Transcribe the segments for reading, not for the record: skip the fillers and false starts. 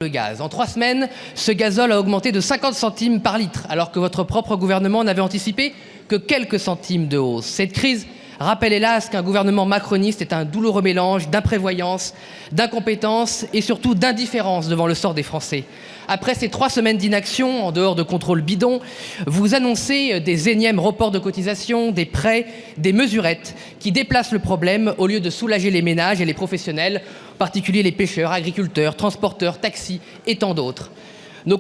Le gaz. En 3 semaines, ce gazole a augmenté de 50 centimes par litre, alors que votre propre gouvernement n'avait anticipé que quelques centimes de hausse. Cette crise rappelle hélas qu'un gouvernement macroniste est un douloureux mélange d'imprévoyance, d'incompétence et surtout d'indifférence devant le sort des Français. Après ces 3 semaines d'inaction, en dehors de contrôles bidons, vous annoncez des énièmes reports de cotisations, des prêts, des mesurettes qui déplacent le problème au lieu de soulager les ménages et les professionnels, en particulier les pêcheurs, agriculteurs, transporteurs, taxis et tant d'autres.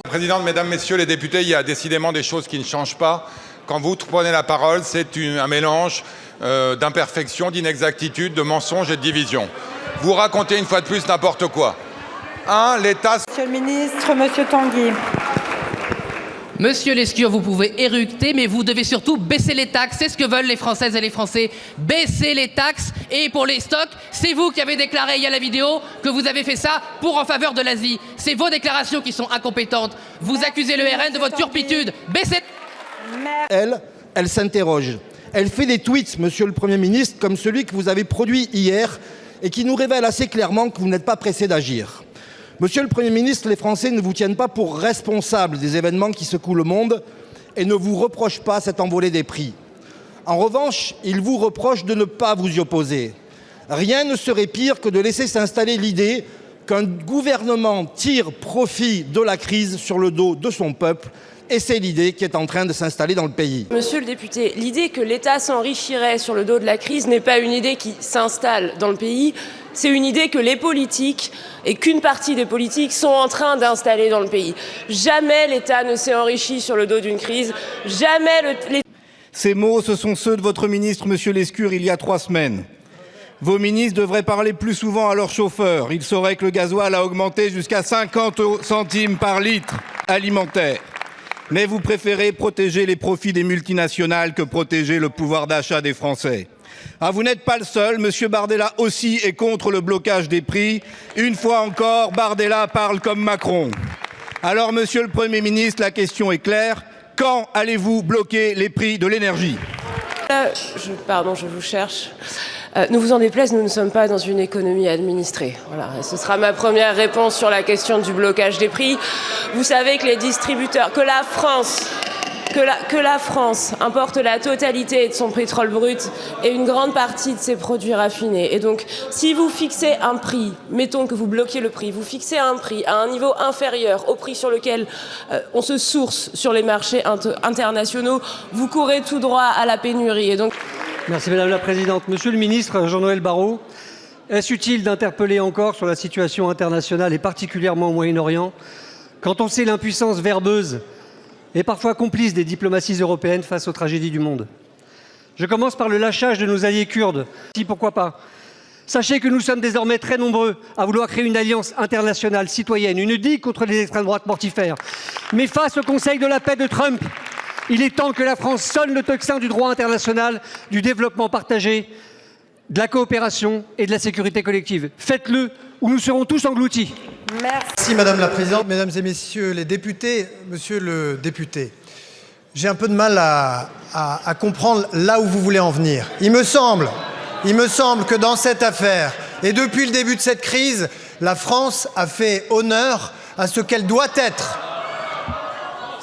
Présidente, mesdames, messieurs les députés, il y a décidément des choses qui ne changent pas. Quand vous prenez la parole, c'est un mélange d'imperfections, d'inexactitudes, de mensonges et de divisions. Vous racontez une fois de plus n'importe quoi. L'État... Monsieur le ministre, Monsieur Tanguy. Monsieur Lescure, vous pouvez éructer, mais vous devez surtout baisser les taxes. C'est ce que veulent les Françaises et les Français. Baisser les taxes. Et pour les stocks, c'est vous qui avez déclaré il y a la vidéo que vous avez fait ça en faveur de l'Asie. C'est vos déclarations qui sont incompétentes. Vous accusez le RN de votre turpitude. Baissez... Elle s'interroge. Elle fait des tweets, monsieur le Premier ministre, comme celui que vous avez produit hier et qui nous révèle assez clairement que vous n'êtes pas pressé d'agir. Monsieur le Premier ministre, les Français ne vous tiennent pas pour responsable des événements qui secouent le monde et ne vous reprochent pas cette envolée des prix. En revanche, ils vous reprochent de ne pas vous y opposer. Rien ne serait pire que de laisser s'installer l'idée qu'un gouvernement tire profit de la crise sur le dos de son peuple. Et c'est l'idée qui est en train de s'installer dans le pays. Monsieur le député, l'idée que l'État s'enrichirait sur le dos de la crise n'est pas une idée qui s'installe dans le pays, c'est une idée que les politiques et qu'une partie des politiques sont en train d'installer dans le pays. Jamais l'État ne s'est enrichi sur le dos d'une crise, jamais Ces mots, ce sont ceux de votre ministre, monsieur Lescure, il y a 3 semaines. Vos ministres devraient parler plus souvent à leurs chauffeurs. Ils sauraient que le gasoil a augmenté jusqu'à 50 centimes par litre alimentaire. Mais vous préférez protéger les profits des multinationales que protéger le pouvoir d'achat des Français. Vous n'êtes pas le seul, monsieur Bardella aussi est contre le blocage des prix. Une fois encore, Bardella parle comme Macron. Alors, monsieur le Premier ministre, la question est claire. Quand allez-vous bloquer les prix de l'énergie ? Pardon, je vous cherche. Ne vous en déplaise, nous ne sommes pas dans une économie administrée. Voilà, ce sera ma première réponse sur la question du blocage des prix. Vous savez que les distributeurs, que la France importe la totalité de son pétrole brut et une grande partie de ses produits raffinés. Et donc, si vous fixez un prix, mettons que vous bloquez le prix, vous fixez un prix à un niveau inférieur au prix sur lequel on se source sur les marchés internationaux, vous courez tout droit à la pénurie. Et donc... Merci Madame la Présidente. Monsieur le ministre Jean-Noël Barrot, est-ce utile d'interpeller encore sur la situation internationale et particulièrement au Moyen-Orient quand on sait l'impuissance verbeuse et parfois complice des diplomaties européennes face aux tragédies du monde? Je commence par le lâchage de nos alliés kurdes. Si, pourquoi pas? Sachez que nous sommes désormais très nombreux à vouloir créer une alliance internationale citoyenne, une digue contre les extrêmes droites mortifères. Mais face au Conseil de la paix de Trump, il est temps que la France sonne le tocsin du droit international, du développement partagé, de la coopération et de la sécurité collective. Faites-le ou nous serons tous engloutis. Merci Madame la Présidente, Mesdames et Messieurs les députés. Monsieur le député, j'ai un peu de mal à comprendre là où vous voulez en venir. Il me semble que dans cette affaire, et depuis le début de cette crise, la France a fait honneur à ce qu'elle doit être.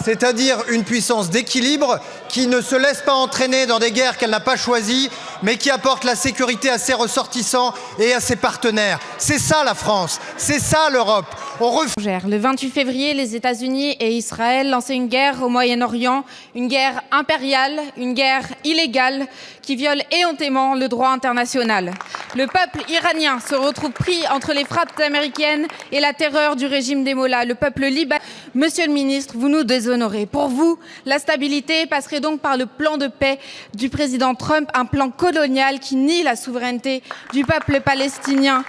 C'est-à-dire une puissance d'équilibre qui ne se laisse pas entraîner dans des guerres qu'elle n'a pas choisies, mais qui apporte la sécurité à ses ressortissants et à ses partenaires. C'est ça la France, c'est ça l'Europe. Le 28 février, les États-Unis et Israël lançaient une guerre au Moyen-Orient, une guerre impériale, une guerre illégale qui viole éhontément le droit international. Le peuple iranien se retrouve pris entre les frappes américaines et la terreur du régime des Mollahs. Le peuple libanais. Monsieur le ministre, vous nous déshonorez. Pour vous, la stabilité passerait donc par le plan de paix du président Trump, un plan colonial qui nie la souveraineté du peuple palestinien.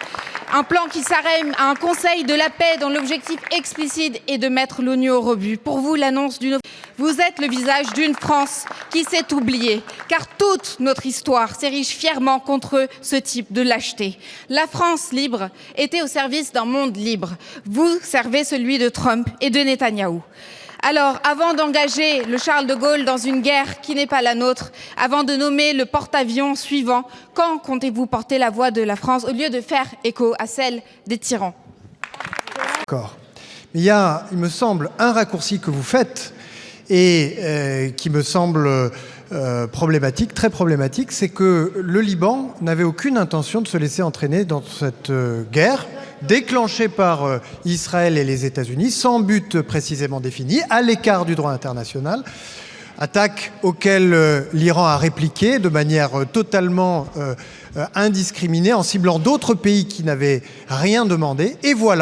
Un plan qui s'arrête à un conseil de la paix dont l'objectif explicite est de mettre l'ONU au rebut. Pour vous, l'annonce d'une... Vous êtes le visage d'une France qui s'est oubliée, car toute notre histoire s'érige fièrement contre ce type de lâcheté. La France libre était au service d'un monde libre. Vous servez celui de Trump et de Netanyahou. Alors, avant d'engager le Charles de Gaulle dans une guerre qui n'est pas la nôtre, avant de nommer le porte-avions suivant, quand comptez-vous porter la voix de la France au lieu de faire écho à celle des tyrans ? D'accord. Mais il y a, il me semble, un raccourci que vous faites et qui me semble problématique, très problématique, c'est que le Liban n'avait aucune intention de se laisser entraîner dans cette guerre déclenchée par Israël et les États-Unis, sans but précisément défini, à l'écart du droit international. Attaque auquel l'Iran a répliqué de manière totalement indiscriminée en ciblant d'autres pays qui n'avaient rien demandé. Et voilà.